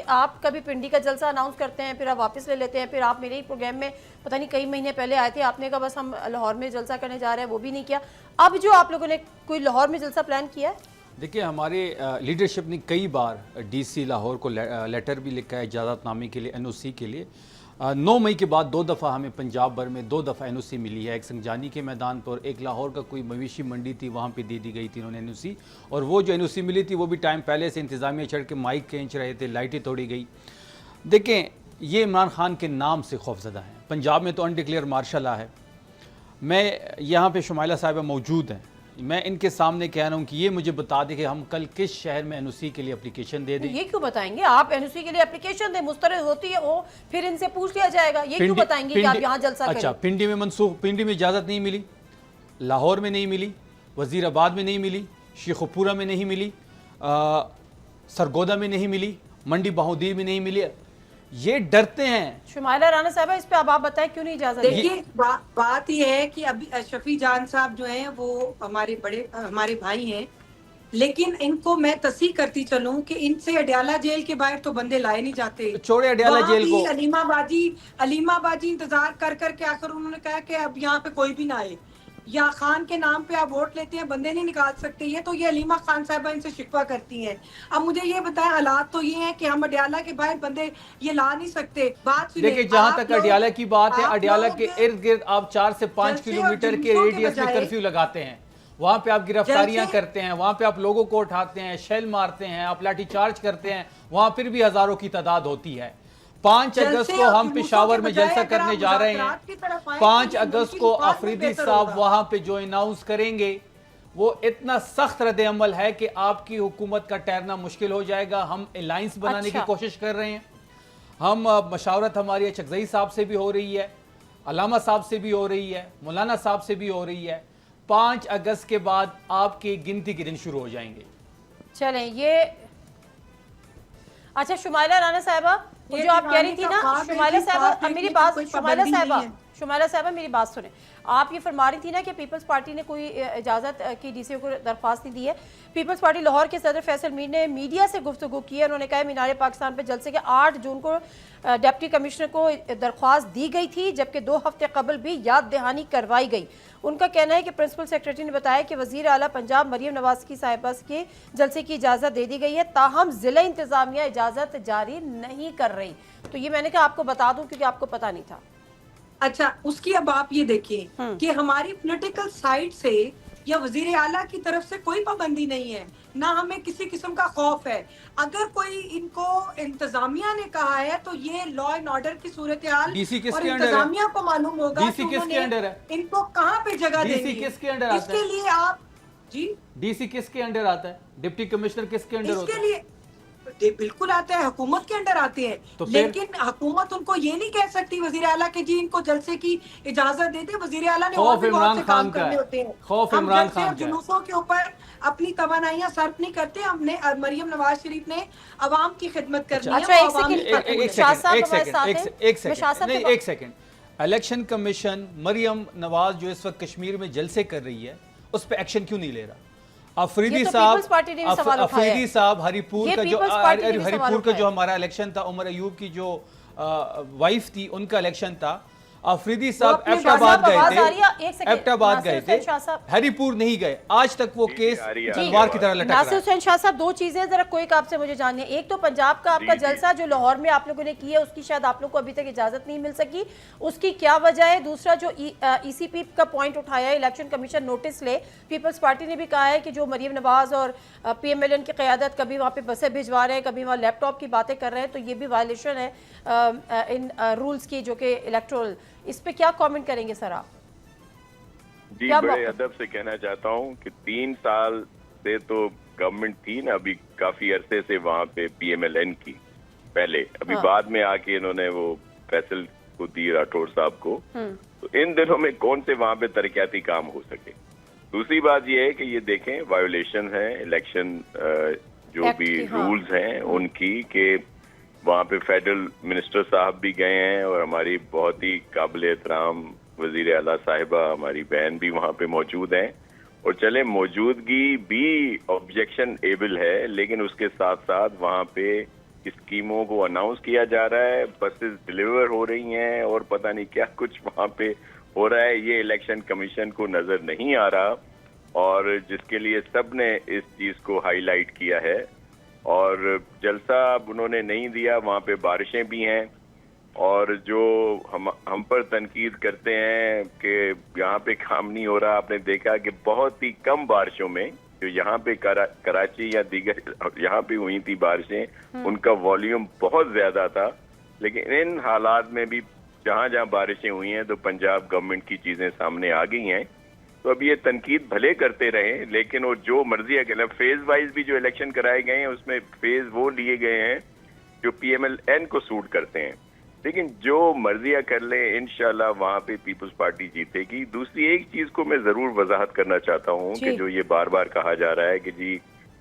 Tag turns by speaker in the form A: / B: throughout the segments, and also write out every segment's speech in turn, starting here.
A: آپ کبھی پنڈی کا جلسہ اناؤنس کرتے ہیں پھر آپ واپس لے لیتے ہیں، پھر آپ میرے ہی پروگرام میں پتہ نہیں کئی مہینے پہلے آئے تھے، آپ نے کہا بس ہم لاہور میں جلسہ کرنے جا رہے ہیں، وہ بھی نہیں کیا۔ اب جو آپ لوگوں نے کوئی لاہور میں جلسہ پلان کیا ہے؟
B: دیکھیں ہمارے لیڈرشپ نے کئی بار ڈی سی لاہور کو لیٹر بھی لکھا ہے اجازت نامے کے لیے، این او سی کے لیے۔ 9 مئی کے بعد 2 دفعہ ہمیں پنجاب بھر میں 2 دفعہ این او سی ملی ہے، ایک سنجانی کے میدان پر، ایک لاہور کا کوئی مویشی منڈی تھی وہاں پہ دے دی گئی تھی انہوں نے این او سی، اور وہ جو این او سی ملی تھی وہ بھی ٹائم پہلے سے انتظامیہ چڑھ کے مائک کھینچ رہے تھے، لائٹیں توڑی گئی۔ دیکھیں یہ عمران خان کے نام سے خوفزدہ ہیں، پنجاب میں تو انڈکلیئر مارشل لا ہے۔ میں یہاں پہ شمائلہ صاحبہ موجود ہیں، میں ان کے سامنے کہہ رہا ہوں کہ یہ مجھے بتا دیں کہ ہم کل کس شہر میں این او سی کے لیے اپلیکیشن دے دیں۔
A: یہ کیوں بتائیں گے؟ آپ این او سی کے لیے اپلیکیشن دیں، مسترد ہوتی ہے وہ، پھر ان سے پوچھ لیا جائے گا۔ یہ کیوں بتائیں گے کہ آپ یہاں جلسہ کریں؟
B: اچھا، پنڈی میں پنڈی میں اجازت نہیں ملی، لاہور میں نہیں ملی، وزیر آباد میں نہیں ملی، شیخوپورہ میں نہیں ملی، سرگودا میں نہیں ملی، منڈی بہودیر میں نہیں ملی، یہ ڈرتے ہیں۔
A: شمائلہ رانا صاحبہ اس پہ اب آپ بتائیں کیوں نہیں اجازت؟
C: دیکھیے بات یہ ہے کہ ابھی شفیع جان صاحب جو ہیں وہ ہمارے بھائی ہیں، لیکن ان کو میں تصحیح کرتی چلوں کہ ان سے اڈیالہ جیل کے باہر تو بندے لائے نہیں جاتے۔
B: چھوڑے اڈیالہ جیل کو،
C: علیم آبادی انتظار کر کر کے آخر انہوں نے کہا کہ اب یہاں پہ کوئی بھی نہ آئے، یا خان کے نام پہ آپ ووٹ لیتے ہیں بندے نہیں نکال سکتے، یہ تو یہ علیمہ خان صاحبہ ان سے شکوہ کرتی ہیں۔ اب مجھے یہ بتائیں، حالات تو یہ ہیں کہ ہم اڈیالہ کے باہر بندے یہ لا نہیں سکتے۔ بات
B: دیکھیں جہاں تک اڈیالہ کی بات ہے، اڈیالہ کے ارد گرد آپ 4 سے 5 کلومیٹر کے ریڈیس میں کرفیو لگاتے ہیں، وہاں پہ آپ گرفتاریاں کرتے ہیں، وہاں پہ آپ لوگوں کو اٹھاتے ہیں، شیل مارتے ہیں، آپ لاٹھی چارج کرتے ہیں، وہاں پھر بھی ہزاروں کی تعداد ہوتی ہے۔ 5 اگست کو ہم پشاور میں جلسہ کرنے جا رہے ہیں، 5 اگست کو آفریدی صاحب وہاں پہ جو اناؤنس کریں گے وہ اتنا سخت رد عمل ہے کہ آپ کی حکومت کا ٹھہرنا مشکل ہو جائے گا۔ ہم الائنس بنانے کی کوشش کر رہے ہیں، ہم مشاورت ہماری چکزئی صاحب سے بھی ہو رہی ہے، علامہ صاحب سے بھی ہو رہی ہے، مولانا صاحب سے بھی ہو رہی ہے۔ 5 اگست کے بعد آپ کی گنتی کے دن شروع ہو جائیں گے۔
A: چلیں یہ اچھا شمائلہ رانا صاحبہ جو آپ کہہ رہی تھی نا، شمائلہ صاحبہ میری بات، شمائلہ صاحبہ میری بات سنیں، آپ یہ فرما رہی تھی نا کہ پیپلز پارٹی نے کوئی اجازت کی ڈی سی او کو درخواست نہیں دی ہے۔ پیپلز پارٹی لاہور کے صدر فیصل میر نے میڈیا سے گفتگو کی ہے، انہوں نے کہا ہے مینار پاکستان پہ جلسے کے 8 جون کو ڈپٹی کمشنر کو درخواست دی گئی تھی، جبکہ 2 ہفتے قبل بھی یاد دہانی کروائی گئی۔ ان کا کہنا ہے کہ پرنسپل سیکریٹری نے بتایا کہ وزیر اعلیٰ پنجاب مریم نواز کی صاحبہ کے جلسے کی اجازت دے دی گئی ہے، تاہم ضلع انتظامیہ اجازت جاری نہیں کر رہی۔ تو یہ میں نے کہا آپ کو بتا دوں کیونکہ آپ کو پتہ نہیں تھا۔
C: اچھا، اس کی اب آپ یہ دیکھیں کہ ہماری پولیٹیکل سائٹ سے یا وزیر اعلیٰ کی طرف سے کوئی پابندی نہیں ہے، نہ ہمیں کسی قسم کا خوف ہے۔ اگر کوئی ان کو انتظامیہ نے کہا ہے تو یہ لا اینڈ آرڈر کی صورتحال اور انتظامیہ کو معلوم ہوگا کہ انہوں نے ان کو کہاں پہ جگہ دینی ہے۔ اس کے لیے آپ جی
B: ڈی سی کس کے انڈر آتا ہے؟ ڈپٹی کمشنر کس کے انڈر ہوتا ہے؟
C: بالکل آتا ہے، حکومت کے انڈر آتے ہیں، لیکن حکومت ان کو یہ نہیں کہہ سکتی وزیر اعلیٰ کے جی ان کو جلسے کی اجازت دے دے۔ وزیر اعلیٰ نے اور بھی بہت سے کام کرنے ہوتے ہیں۔
B: خوف
C: ہم
B: عمران
C: جلسے
B: خان
C: اور
B: کا ہے۔
C: جلوسوں کے اوپر اپنی توانائیاں صرف نہیں کرتے۔ ہم نے مریم نواز شریف نے عوام کی خدمت کرنی ہے۔
B: ایک second, election commission Maryam Nawaz جو اس وقت کشمیر میں جلسے کر رہی ہے اس پہ ایکشن کیوں نہیں لے رہا؟ افریدی صاحب ہری پور کا جو ہمارا الیکشن تھا، عمر ایوب کی جو وائف تھی ان کا الیکشن تھا، افریدی صاحب ایبٹ آباد گئے تھے، ہری پور نہیں گئے۔ آج تک وہ کیس تلوار کی طرح لٹک رہا ہے۔
A: ناصر حسین شاہ صاحب 2 چیزیں ذرا کوئی آپ سے مجھے جاننی ہے۔ ایک تو پنجاب کا آپ کا جلسہ جو لاہور میں آپ لوگوں نے کی ہے اس کی شاید آپ لوگ کو ابھی تک اجازت نہیں مل سکی، اس کی کیا وجہ ہے؟ دوسرا جو ای سی پی کا پوائنٹ اٹھایا ہے الیکشن کمیشن نوٹس لے، پیپلز پارٹی نے بھی کہا ہے کہ جو مریم نواز اور پی ایم ایل این کی قیادت کبھی وہاں پہ بسیں بھجوا رہے ہیں، کبھی وہاں لیپ ٹاپ کی باتیں کر رہے ہیں، تو یہ بھی وائلیشن ہے ان رولز کی جو کہ الیکٹرل۔ اس پہ کیا کامنٹ کریں گے سر آپ؟
D: جی بڑے ادب سے کہنا چاہتا ہوں کہ 3 سال سے تو گورنمنٹ تھی نا، ابھی کافی عرصے سے وہاں پہ پی ایم ایل این کی پہلے، ابھی بعد میں آ کے انہوں نے وہ فیصل کو دی راٹھور صاحب کو، تو ان دنوں میں کون سے وہاں پہ ترقیاتی کام ہو سکے؟ دوسری بات یہ ہے کہ یہ دیکھیں وائیولیشن ہے الیکشن جو بھی رولز ہیں ان کی، کہ وہاں پہ فیڈرل منسٹر صاحب بھی گئے ہیں اور ہماری بہت ہی قابل احترام وزیر اعلیٰ صاحبہ ہماری بہن بھی وہاں پہ موجود ہیں، اور چلے موجودگی بھی آبجیکشن ایبل ہے، لیکن اس کے ساتھ ساتھ وہاں پہ स्कीमों को अनाउंस किया जा रहा है, बसेस डिलीवर हो रही हैं और पता नहीं क्या कुछ वहाँ पे हो रहा है, ये इलेक्शन कमीशन को नजर नहीं आ रहा, और जिसके लिए सब ने इस चीज को हाईलाइट किया है। और जलसा अब उन्होंने नहीं दिया, वहाँ पे बारिशें भी हैं, और जो हम पर तनकीद करते हैं कि यहाँ पे काम नहीं हो रहा, आपने देखा कि बहुत ही कम बारिशों में जो यहाँ पे कराची या दीगर यहाँ पे हुई थी बारिशें, उनका वॉल्यूम बहुत ज्यादा था। लेकिन इन हालात में भी जहाँ जहाँ बारिशें हुई हैं तो पंजाब गवर्नमेंट की चीजें सामने आ गई हैं। तो अब ये तनकीद भले करते रहे, लेकिन वो जो मर्जी है, फेज वाइज भी जो इलेक्शन कराए गए हैं उसमें फेज वो लिए गए हैं जो PMLN को सूट करते हैं। लेकिन जो मर्जियां कर ले, इंशाल्लाह वहाँ पे पीपल्स पार्टी जीतेगी। दूसरी एक चीज को मैं जरूर वजाहत करना चाहता हूँ कि जो ये बार बार कहा जा रहा है कि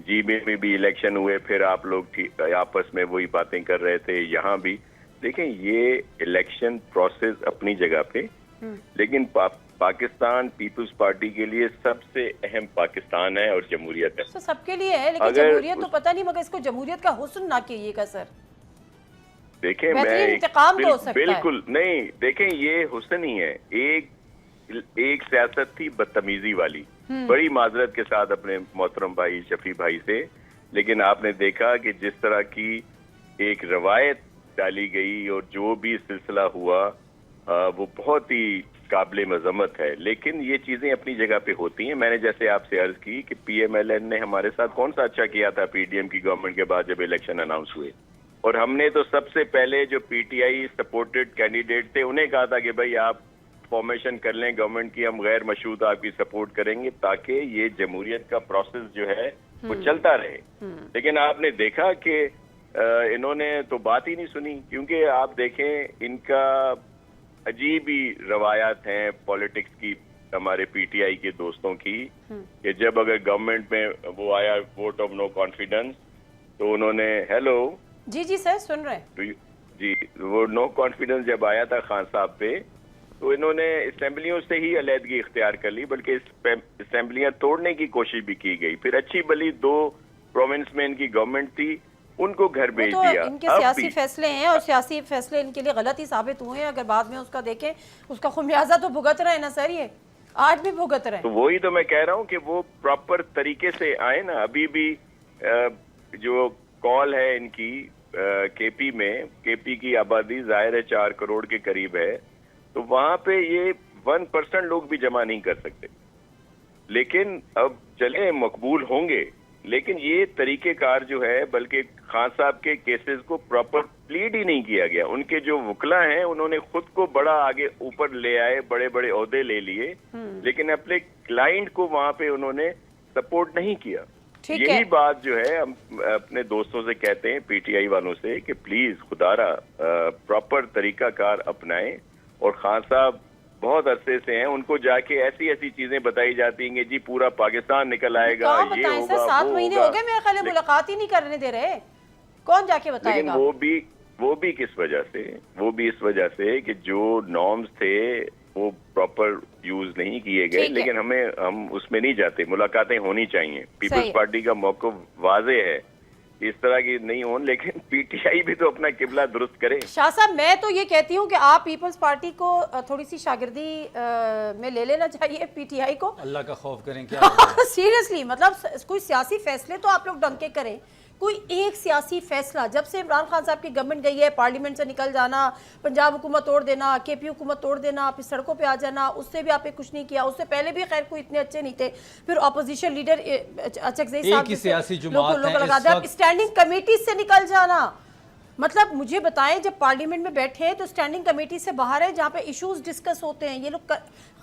D: जी में भी इलेक्शन हुए, फिर आप लोग आपस में वही बातें कर रहे थे, यहाँ भी देखें ये इलेक्शन प्रोसेस अपनी जगह पे, लेकिन पाकिस्तान पीपल्स पार्टी के लिए सबसे अहम पाकिस्तान है और जमहूरियत है।
A: तो सबके लिए है, लेकिन जमहूरियत तो पता नहीं, मगर इसको जमहूरियत का हुस्न ना कहिएगा सर।
D: देखें मैं बिल्कुल नहीं, देखें ये हुस्न ही है। एक सियासत थी बदतमीजी वाली, बड़ी माजरत के साथ अपने मोहतरम भाई शफी भाई से, लेकिन आपने देखा कि जिस तरह की एक रवायत डाली गई और जो भी सिलसिला हुआ वो बहुत ही काबिल मजम्मत है। लेकिन ये चीजें अपनी जगह पे होती हैं। मैंने जैसे आपसे अर्ज की कि PMLN ने हमारे साथ कौन सा अच्छा किया था PDM की गवर्नमेंट के बाद जब इलेक्शन अनाउंस हुए, और हमने तो सबसे पहले जो PTI सपोर्टेड कैंडिडेट थे उन्हें कहा था कि भाई आप फॉर्मेशन कर लें गवर्नमेंट की, हम गैर मशरूत आपकी सपोर्ट करेंगे ताकि ये जमहूरियत का प्रोसेस जो है वो चलता रहे। लेकिन आपने देखा कि इन्होंने तो बात ही नहीं सुनी, क्योंकि आप देखें इनका अजीब ही रवायात हैं पॉलिटिक्स की, हमारे PTI के दोस्तों की, कि जब अगर गवर्नमेंट में वो आया वोट ऑफ नो कॉन्फिडेंस तो उन्होंने हेलो
A: जी सर सुन रहे हैं
D: जी, वो नो कॉन्फिडेंस जब आया था खान साहब पे तो इन्होंने असेंबलियों से ही अलहदगी इख्तियार कर ली, बल्कि असेंबलियां तोड़ने की कोशिश भी की गई। फिर अच्छी भली 2 प्रोविंस में इनकी गवर्नमेंट थी, उनको घर भेज दिया।
A: इनके सियासी फैसले हैं और सियासी फैसले इनके लिए गलत ही साबित हुए हैं। अगर बाद में उसका देखें, उसका खुमियाजा तो भुगत रहे हैं ना सर, ये आज भी भुगत रहे हैं।
D: तो वही तो मैं कह रहा हूँ कि वो प्रॉपर तरीके से आए ना। अभी भी जो कॉल है इनकी KP में, KP की आबादी जाहिर है 4 करोड़ के करीब है, तो वहां पे ये 1% लोग भी जमा नहीं कर सकते। लेकिन अब चले मकबूल होंगे, लेकिन ये तरीकेकार जो है, बल्कि खान साहब के केसेस को प्रॉपर प्लीड ही नहीं किया गया। उनके जो वकला हैं उन्होंने खुद को बड़ा आगे ऊपर ले आए, बड़े बड़े ओहदे ले लिए, लेकिन अपने क्लाइंट को वहां पे उन्होंने सपोर्ट नहीं किया। यही बात जो है हम अपने दोस्तों से कहते हैं, PTI वालों से, कि प्लीज खुदारा प्रॉपर तरीकाकार अपनाएं। और खान साहब बहुत अरसे से हैं, उनको जाके ऐसी ऐसी चीजें बताई जाती हैं कि जी पूरा पाकिस्तान निकल आएगा, ये होगा,
A: 7 महीने हो गए मेरे ख्याल है, मुलाकात ही नहीं करने दे रहे, कौन जाके बताएगा?
D: लेकिन वो भी किस वजह से, वो भी इस वजह से कि जो नॉर्म्स थे वो प्रॉपर यूज नहीं किए गए। लेकिन हम उसमें नहीं जाते, मुलाकातें होनी चाहिए। पीपल्स पार्टी का मौक़िफ़ वाज़े है, इस तरह की नहीं हो, लेकिन PTI भी तो अपना किबला दुरुस्त करे।
A: शाह साहब, मैं तो ये कहती हूँ कि आप पीपल्स पार्टी को थोड़ी सी शागिर्दी में ले लेना चाहिए PTI को।
B: अल्लाह का खौफ करें क्या
A: सीरियसली, मतलब कोई सियासी फैसले तो आप लोग ढंग के करें। कोई एक सियासी फैसला, जब से इमरान खान साहब की गवर्नमेंट गई है, पार्लियामेंट से निकल जाना, पंजाब हुकूमत तोड़ देना, KP हुकूमत तोड़ देना, फिर सड़कों पे आ जाना, उससे भी आपने कुछ नहीं किया। उससे पहले भी खैर कोई इतने अच्छे नहीं थे। फिर अपोजिशन लीडर अचकज़ई साहब स्टैंडिंग कमेटी से निकल जाना। मतलब मुझे बताएं, जब पार्लियामेंट में बैठे हैं तो स्टैंडिंग कमेटी से बाहर है जहाँ पे इश्यूज डिस्कस होते हैं। ये लोग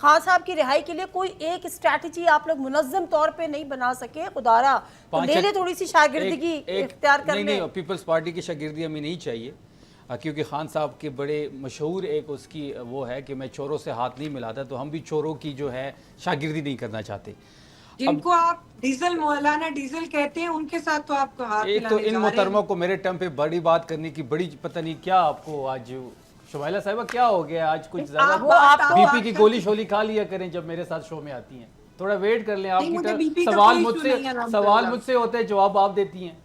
A: खान साहब की रिहाई के लिए कोई एक स्ट्रैटेजी आप लोग मुनज़्ज़म तौर पे नहीं बना सके। खुदारा तो ले ले थोड़ी सी शागिर्दगी इख्तियार कर ले।
B: नहीं, पीपल्स पार्टी की शागिर्दी हमें नहीं चाहिए, क्योंकि खान साहब के बड़े मशहूर एक उसकी वो है कि मैं चोरों से हाथ नहीं मिलाता, तो हम भी चोरों की जो है शागिर्दी नहीं करना चाहते।
C: जिनको आप डीजल मौलाना डीजल कहते हैं, उनके साथ तो आपको हाथ
B: एक तो इन मोहतरमा को मेरे टर्म पे बड़ी बात करने की बड़ी पता नहीं क्या आपको आज शुमाइला साहिबा क्या हो गया आज, कुछ ज्यादा BP की गोली शोली खा लिया करें जब मेरे साथ शो में आती हैं। थोड़ा वेट कर लें, आपकी सवाल मुझसे होते हैं, जवाब आप देती हैं।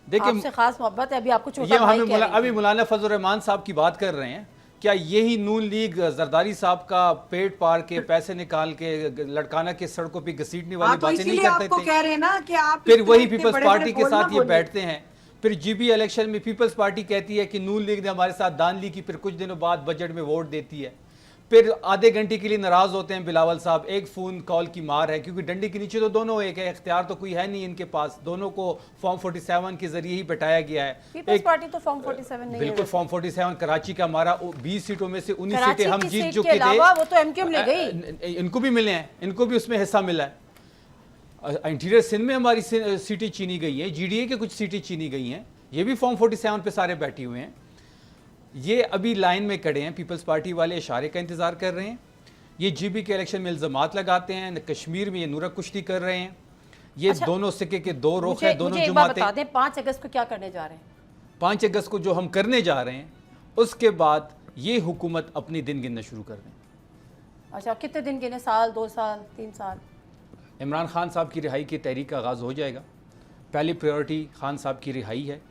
B: देखिए
A: आपसे खास मोहब्बत है, अभी आपको
B: ये
A: छोटा भाई
B: हमें
A: कह रहे हैं।
B: अभी मौलाना फजल रहमान साहब की बात कर रहे हैं, क्या यही नून लीग जरदारी साहब का पेट पार के पैसे निकाल के लड़काना के सड़कों पे घसीटने वाली
C: तो
B: बातें नहीं
C: इसीलिए
B: करते
C: आपको
B: थे?
C: कह रहे हैं ना कि आप
B: फिर
C: इस पे
B: वही
C: इतने
B: पीपल्स
C: बड़े-बड़े
B: पार्टी के
C: बोल ना
B: साथ ये
C: बोलिए।
B: बैठते हैं। फिर जीबी इलेक्शन में पीपल्स पार्टी कहती है कि नून लीग ने हमारे साथ दान ली की, फिर कुछ दिनों बाद बजट में वोट देती है। फिर आधे घंटे के लिए नाराज होते हैं बिलावल साहब, एक फोन कॉल की मार है, क्योंकि डंडे के नीचे तो दोनों एक है, इख्तियार तो कोई है नहीं इनके पास, दोनों को फॉर्म 47 के जरिए ही बैठाया गया है।
A: पीपल्स पार्टी तो फॉर्म 47 नहीं है।
B: बिल्कुल फॉर्म 47 कराची का हमारा 20 सीटों में से 19
A: कराची
B: सीटें हम
A: की
B: जीत
A: सीट
B: चुके
A: के
B: थे।
A: अलावा वो तो एमक्यूएम ले गई।
B: इनको भी मिले हैं, इनको भी उसमें हिस्सा मिला है। इंटीरियर सिंध में हमारी सीटें चीनी गई हैं, जीडीए के कुछ सीटें चीनी गई हैं, ये भी फॉर्म 47 पे सारे बैठे हुए हैं। ये अभी लाइन में खड़े हैं, पीपल्स पार्टी वाले इशारे का इंतजार कर रहे हैं। ये जीबी के इलेक्शन में इल्जामात लगाते हैं, कश्मीर में ये नूरा कुश्ती कर रहे हैं। ये दोनों सिक्के के दो रुख है, दोनों
A: मुझे एक बात
B: जमातें।
A: बता दें, 5 अगस्त को क्या करने जा रहे हैं?
B: 5 अगस्त को जो हम करने जा रहे हैं, उसके बाद ये हुकूमत अपनी दिन गिनना शुरू कर दें।
A: अच्छा, कितने दिन गिने? साल, 2 साल, 3 साल?
B: इमरान खान साहब की रिहाई की तहरीक का आगाज़ हो जाएगा। पहली प्रायोरिटी खान साहब की रिहाई है।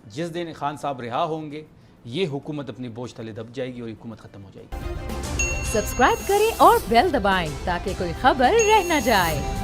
B: जिस दिन खान साहब रिहा होंगे, ये हुकूमत अपनी बोझ तले दब जाएगी और हुकूमत ख़त्म हो जाएगी।
E: सब्सक्राइब करें और बेल दबाएं ताकि कोई खबर रह न जाए।